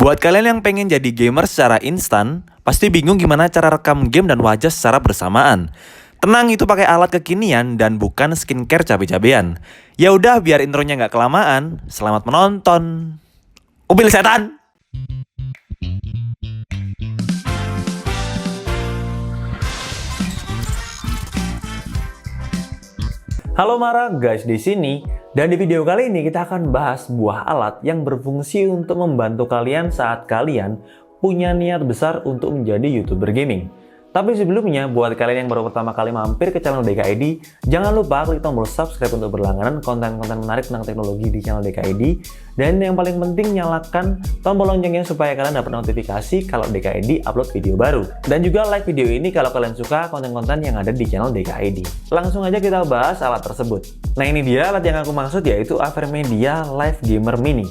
Buat kalian yang pengen jadi gamer secara instan, pasti bingung gimana cara rekam game dan wajah secara bersamaan. Tenang, itu pakai alat kekinian dan bukan skincare cabe-cabean. Ya udah, biar intronya nggak kelamaan. Selamat menonton. Ubil setan. Halo Mara, guys di sini. Dan di video kali ini kita akan bahas sebuah alat yang berfungsi untuk membantu kalian saat kalian punya niat besar untuk menjadi YouTuber gaming. Tapi sebelumnya, buat kalian yang baru pertama kali mampir ke channel DKID, jangan lupa klik tombol subscribe untuk berlangganan konten-konten menarik tentang teknologi di channel DKID. Dan yang paling penting, nyalakan tombol loncengnya supaya kalian dapat notifikasi kalau DKID upload video baru. Dan juga like video ini kalau kalian suka konten-konten yang ada di channel DKID. Langsung aja kita bahas alat tersebut. Nah, ini dia alat yang aku maksud, yaitu AverMedia Live Gamer Mini.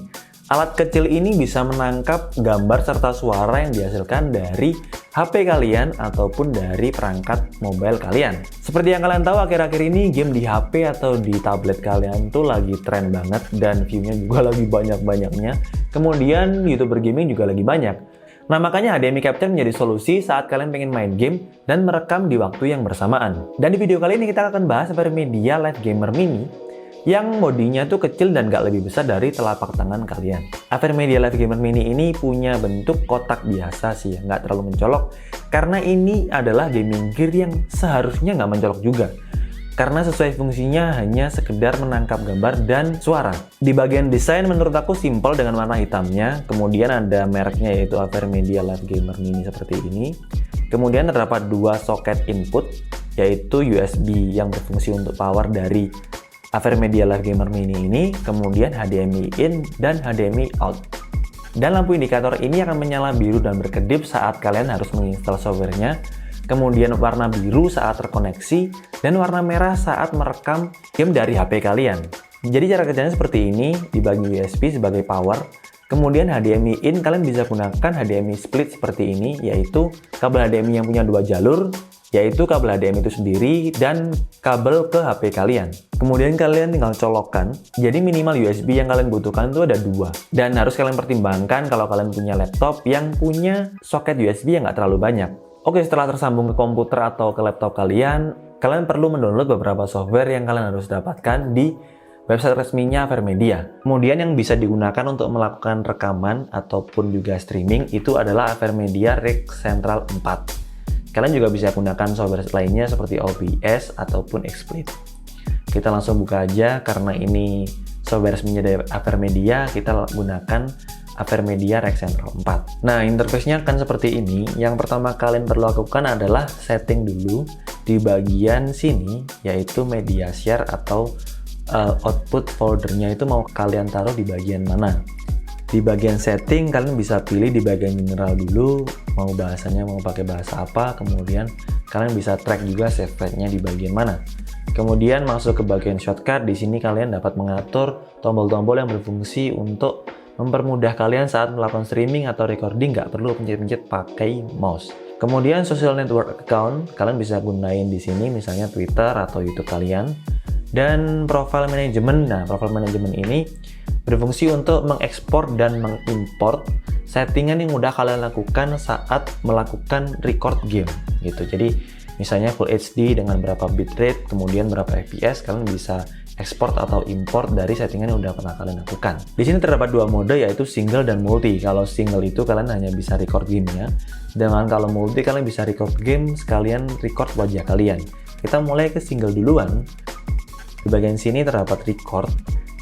Alat kecil ini bisa menangkap gambar serta suara yang dihasilkan dari HP kalian ataupun dari perangkat mobile kalian. Seperti yang kalian tahu, akhir-akhir ini game di HP atau di tablet kalian tuh lagi tren banget dan view-nya juga lagi banyak-banyaknya. Kemudian YouTuber gaming juga lagi banyak. Nah, makanya HDMI Capture menjadi solusi saat kalian pengen main game dan merekam di waktu yang bersamaan. Dan di video kali ini kita akan bahas AverMedia Live Gamer Mini yang bodinya tuh kecil dan gak lebih besar dari telapak tangan kalian. AverMedia Live Gamer Mini ini punya bentuk kotak biasa sih ya, nggak terlalu mencolok. Karena ini adalah gaming gear yang seharusnya nggak mencolok juga. Karena sesuai fungsinya hanya sekedar menangkap gambar dan suara. Di bagian desain menurut aku simple dengan warna hitamnya. Kemudian ada mereknya yaitu AverMedia Live Gamer Mini seperti ini. Kemudian terdapat dua soket input, yaitu USB yang berfungsi untuk power dari AverMedia Live Gamer Mini ini, kemudian HDMI in dan HDMI out. Dan lampu indikator ini akan menyala biru dan berkedip saat kalian harus menginstal softwarenya. Kemudian warna biru saat terkoneksi dan warna merah saat merekam game dari HP kalian. Jadi cara kerjanya seperti ini, dibagi USB sebagai power. Kemudian HDMI in kalian bisa gunakan HDMI split seperti ini, yaitu kabel HDMI yang punya dua jalur, yaitu kabel HDMI itu sendiri dan kabel ke HP kalian. Kemudian kalian tinggal colokkan, jadi minimal USB yang kalian butuhkan itu ada dua. Dan harus kalian pertimbangkan kalau kalian punya laptop yang punya soket USB yang nggak terlalu banyak. Oke, setelah tersambung ke komputer atau ke laptop kalian perlu mendownload beberapa software yang kalian harus dapatkan di website resminya AverMedia. Kemudian yang bisa digunakan untuk melakukan rekaman ataupun juga streaming itu adalah AverMedia Rig Central 4. Kalian juga bisa gunakan software lainnya seperti OBS ataupun XSplit. Kita langsung buka aja, karena ini software resminya dari AverMedia, kita gunakan AverMedia Rig Central 4. Nah, interface-nya akan seperti ini. Yang pertama kalian perlu lakukan adalah setting dulu di bagian sini, yaitu media share atau output foldernya itu mau kalian taruh di bagian mana. Di bagian setting kalian bisa pilih di bagian general dulu, mau bahasanya mau pakai bahasa apa, kemudian kalian bisa track juga save file-nya di bagian mana. Kemudian masuk ke bagian shortcut. Di sini kalian dapat mengatur tombol-tombol yang berfungsi untuk mempermudah kalian saat melakukan streaming atau recording, nggak perlu pencet-pencet pakai mouse. Kemudian social network account kalian bisa gunain di sini, misalnya Twitter atau YouTube kalian. Dan profile management. Nah, profile management ini berfungsi untuk mengekspor dan mengimport settingan yang mudah kalian lakukan saat melakukan record game gitu. Jadi misalnya Full HD dengan berapa bitrate, kemudian berapa FPS, kalian bisa ekspor atau import dari settingan yang udah pernah kalian lakukan. Di sini terdapat dua mode, yaitu single dan multi. Kalau single itu kalian hanya bisa record gamenya, dengan kalau multi kalian bisa record game sekalian record wajah kalian. Kita mulai ke single duluan. Di bagian sini terdapat record.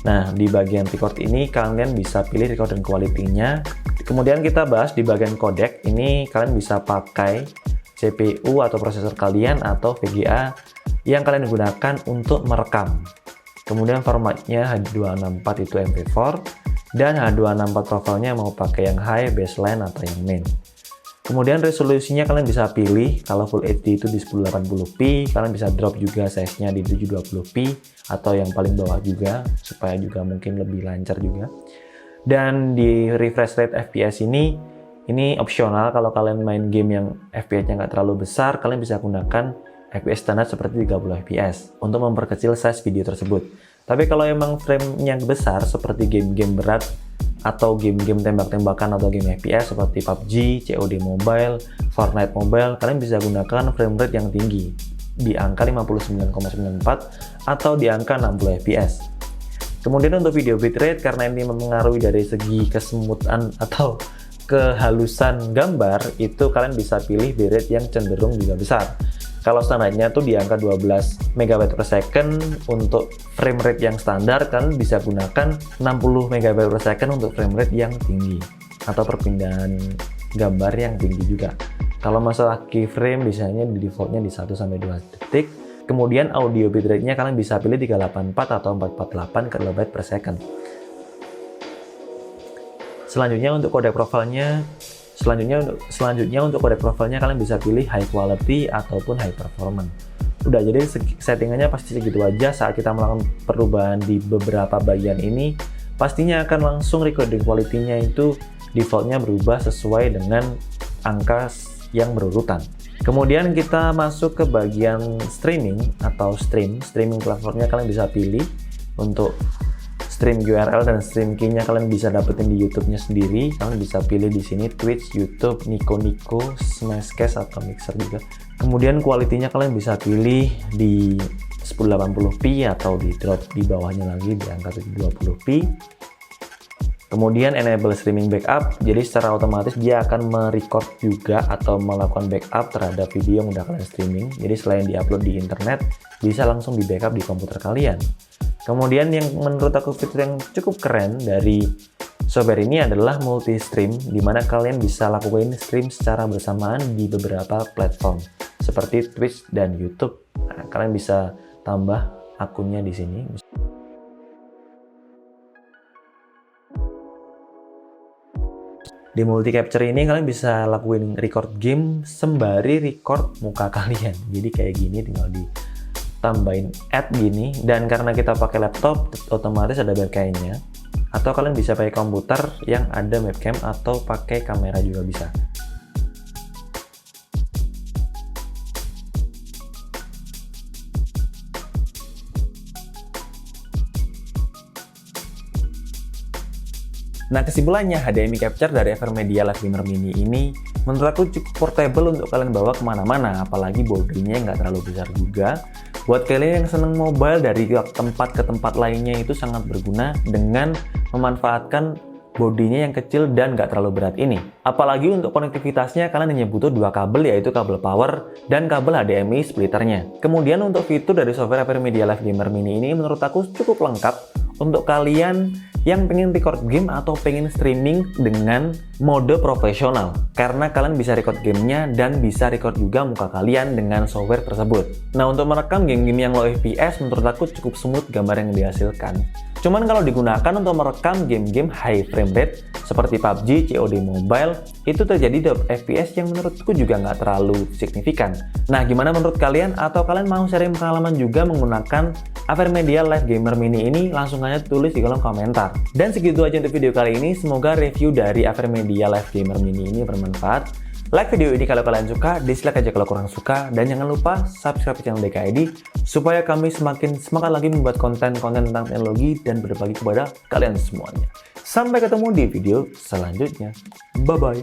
Nah, di bagian record ini kalian bisa pilih recording quality-nya. Kemudian kita bahas di bagian codec. Ini kalian bisa pakai CPU atau prosesor kalian atau VGA yang kalian gunakan untuk merekam. Kemudian formatnya H264 itu MP4 dan H264 profilnya mau pakai yang high, baseline atau yang main. Kemudian resolusinya kalian bisa pilih, kalau Full HD itu di 1080p, kalian bisa drop juga size-nya di 720p atau yang paling bawah juga, supaya juga mungkin lebih lancar juga. Dan di refresh rate FPS ini opsional. Kalau kalian main game yang FPS-nya nggak terlalu besar, kalian bisa gunakan FPS standar seperti 30 fps untuk memperkecil size video tersebut. Tapi kalau emang frame-nya besar seperti game-game berat atau game-game tembak-tembakan atau game FPS seperti PUBG, COD Mobile, Fortnite Mobile, kalian bisa gunakan frame rate yang tinggi di angka 59,94 atau di angka 60 fps. Kemudian untuk video bitrate, karena ini mempengaruhi dari segi kesemutan atau kehalusan gambar, itu kalian bisa pilih bitrate yang cenderung juga besar. Kalau standarnya tuh di angka 12 MB per second untuk frame rate yang standar, kalian bisa gunakan 60 MB per second untuk frame rate yang tinggi atau perpindahan gambar yang tinggi juga. Kalau masalah keyframe biasanya di defaultnya di 1-2 detik. Kemudian audio bitrate-nya kalian bisa pilih 384 atau 448 KB per second. Selanjutnya untuk kode profilnya untuk kode profilnya kalian bisa pilih high quality ataupun high performance. Udah, jadi settingannya pasti segitu aja. Saat kita melakukan perubahan di beberapa bagian ini, pastinya akan langsung recording quality-nya itu defaultnya berubah sesuai dengan angka yang berurutan. Kemudian kita masuk ke bagian streaming atau streaming platformnya kalian bisa pilih. Untuk stream URL dan stream key-nya kalian bisa dapetin di YouTube-nya sendiri. Kalian bisa pilih di sini Twitch, YouTube, Nico, Smashcast atau Mixer juga. Kemudian quality-nya kalian bisa pilih di 1080p atau di drop di bawahnya lagi di angka 720p. Kemudian enable streaming backup, jadi secara otomatis dia akan merecord juga atau melakukan backup terhadap video yang udah kalian streaming. Jadi selain diupload di internet, bisa langsung di backup di komputer kalian. Kemudian yang menurut aku fitur yang cukup keren dari software ini adalah multi-stream, di mana kalian bisa lakukan stream secara bersamaan di beberapa platform seperti Twitch dan YouTube. Nah, kalian bisa tambah akunnya di sini. Di multi capture ini kalian bisa lakuin record game sembari record muka kalian. Jadi kayak gini, tinggal ditambahin add gini, dan karena kita pakai laptop otomatis ada webcam-nya, atau kalian bisa pakai komputer yang ada webcam atau pakai kamera juga bisa. Nah, kesimpulannya HDMI capture dari AverMedia Live Gamer Mini ini menurut aku cukup portable untuk kalian bawa kemana-mana, apalagi bodinya nggak terlalu besar juga. Buat kalian yang seneng mobile dari tempat ke tempat lainnya itu sangat berguna dengan memanfaatkan bodinya yang kecil dan nggak terlalu berat ini. Apalagi untuk konektivitasnya kalian hanya butuh dua kabel, yaitu kabel power dan kabel HDMI splitternya. Kemudian untuk fitur dari software AverMedia Live Gamer Mini ini menurut aku cukup lengkap untuk kalian yang pengen record game atau pengen streaming dengan mode profesional, karena kalian bisa record gamenya dan bisa record juga muka kalian dengan software tersebut. Nah, untuk merekam game-game yang low FPS menurut aku cukup smooth gambar yang dihasilkan. Cuman kalau digunakan untuk merekam game-game high frame rate seperti PUBG, COD Mobile, itu terjadi drop FPS yang menurutku juga nggak terlalu signifikan. Nah, gimana menurut kalian? Atau kalian mau sharing pengalaman juga menggunakan AverMedia Live Gamer Mini ini? Langsung aja tulis di kolom komentar. Dan segitu aja untuk video kali ini. Semoga review dari AverMedia Live Gamer Mini ini bermanfaat. Like video ini kalau kalian suka, dislike aja kalau kurang suka, dan jangan lupa subscribe channel DKID supaya kami semakin semangat lagi membuat konten-konten tentang teknologi dan berbagi kepada kalian semuanya. Sampai ketemu di video selanjutnya. Bye-bye.